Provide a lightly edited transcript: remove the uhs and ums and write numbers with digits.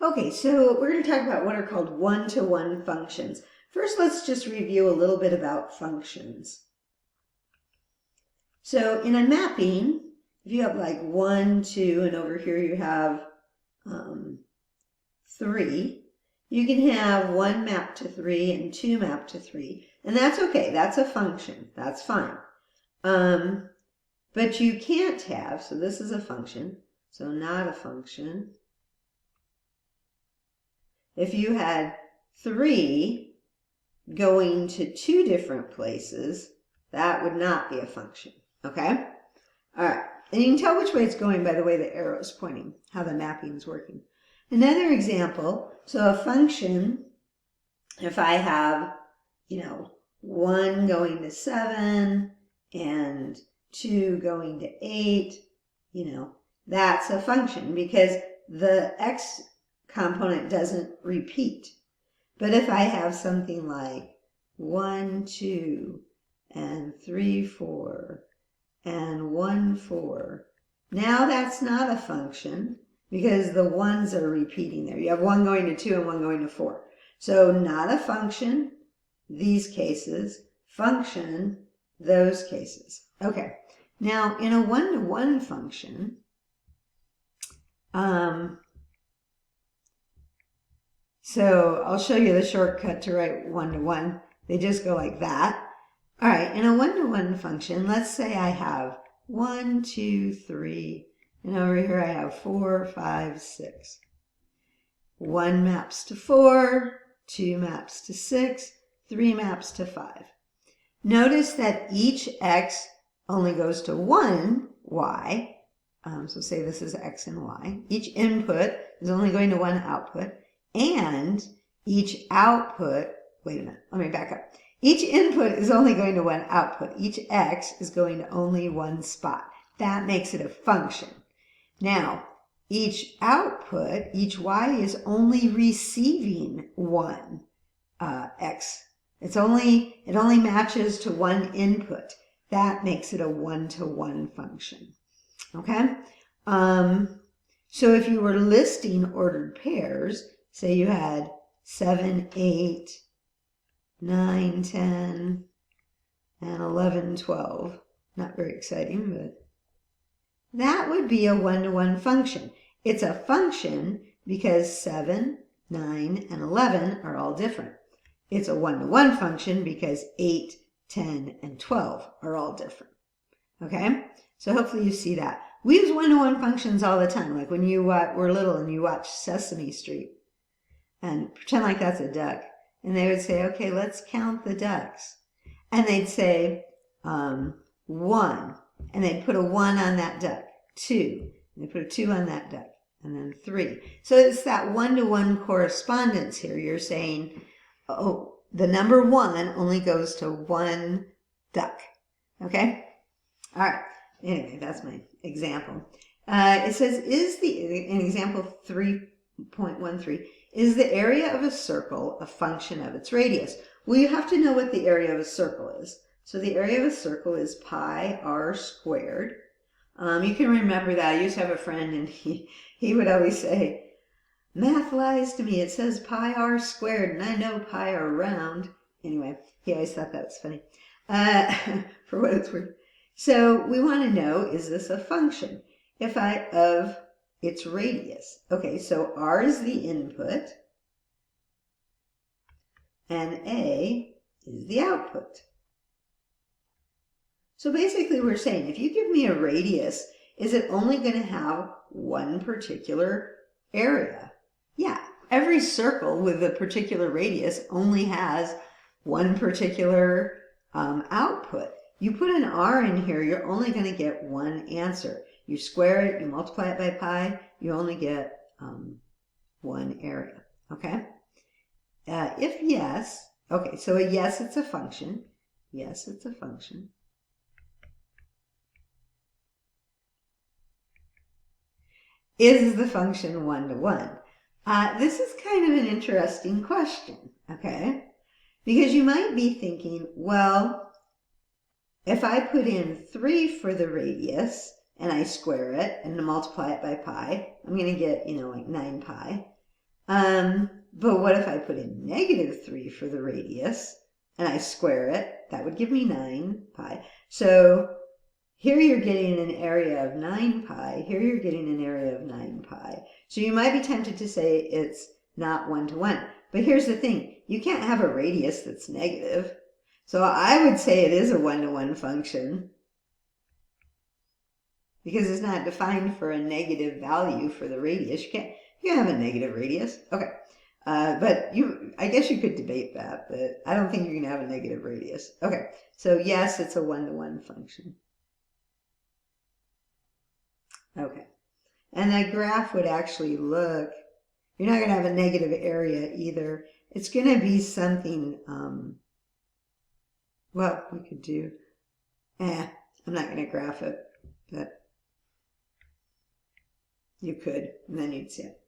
Okay, so we're going to talk about what are called one-to-one functions. First, let's just review a little bit about functions. So in a mapping, if you have like 1, 2, and over here you have 3, you can have 1 mapped to 3 and 2 mapped to 3, and that's okay. That's a function. That's fine. But you can't have, so this is a function, so not a function. If you had 3 going to 2 different places, that would not be a function, okay? All right, and you can tell which way it's going by the way the arrow is pointing, how the mapping is working. Another example, so a function, if I have, 1 going to 7 and 2 going to 8, that's a function because the x component doesn't repeat. But if I have something like 1, 2, and 3, 4, and 1, 4, now that's not a function because the 1s are repeating there. You have 1 going to 2 and 1 going to 4. So not a function, these cases, function, those cases. Okay, now in a one-to-one function, so I'll show you the shortcut to write one-to-one. They just go like that. All right, in a one-to-one function, let's say I have 1, 2, 3, and over here I have 4, 5, 6. 1 maps to 4, 2 maps to 6, 3 maps to 5. Notice that each x only goes to one y. So say this is x and y. Each input is only going to one output. And each output, wait a minute, let me back up. Each input is only going to one output. Each x is going to only one spot. That makes it a function. Now, each output, each y is only receiving one x. It only matches to one input. That makes it a one-to-one function. Okay? So if you were listing ordered pairs, say you had 7, 8, 9, 10, and 11, 12. Not very exciting, but that would be a one-to-one function. It's a function because 7, 9, and 11 are all different. It's a one-to-one function because 8, 10, and 12 are all different. Okay? So hopefully you see that. We use one-to-one functions all the time, like when you were little and you watched Sesame Street. And pretend like that's a duck. And they would say, okay, let's count the ducks. And they'd say 1. And they'd put a 1 on that duck. 2. And they put a 2 on that duck. And then 3. So it's that one-to-one correspondence here. You're saying, oh, the number 1 only goes to one duck. Okay? All right. Anyway, that's my example. It says, in example 3.13, is the area of a circle a function of its radius? Well, you have to know what the area of a circle is. So the area of a circle is pi r squared. You can remember that. I used to have a friend and he would always say, math lies to me. It says pi r squared and I know pi are round. Anyway, he always thought that was funny. For what it's worth. So we want to know, is this a function? Of its radius. Okay, so r is the input and a is the output. So basically we're saying, if you give me a radius, is it only going to have one particular area? Yeah, every circle with a particular radius only has one particular output. You put an r in here, you're only going to get one answer. You square it, you multiply it by pi, you only get one area, okay? If yes, okay, so a yes, it's a function. Yes, it's a function. Is the function one-to-one? This is kind of an interesting question, okay? Because you might be thinking, well, if I put in 3 for the radius and I square it and multiply it by pi, I'm going to get, like 9 pi. But what if I put in -3 for the radius and I square it? That would give me 9 pi. So here you're getting an area of 9 pi. Here you're getting an area of 9 pi. So you might be tempted to say it's not 1-to-1. But here's the thing. You can't have a radius that's negative. So I would say it is a 1-to-1 function, because it's not defined for a negative value for the radius. You can't have a negative radius. Okay. But I guess you could debate that, but I don't think you're going to have a negative radius. Okay. So yes, it's a 1-to-1 function. Okay. And that graph would actually look, you're not going to have a negative area either. It's going to be something, well, we could do, I'm not going to graph it, but you could, and then you'd see it.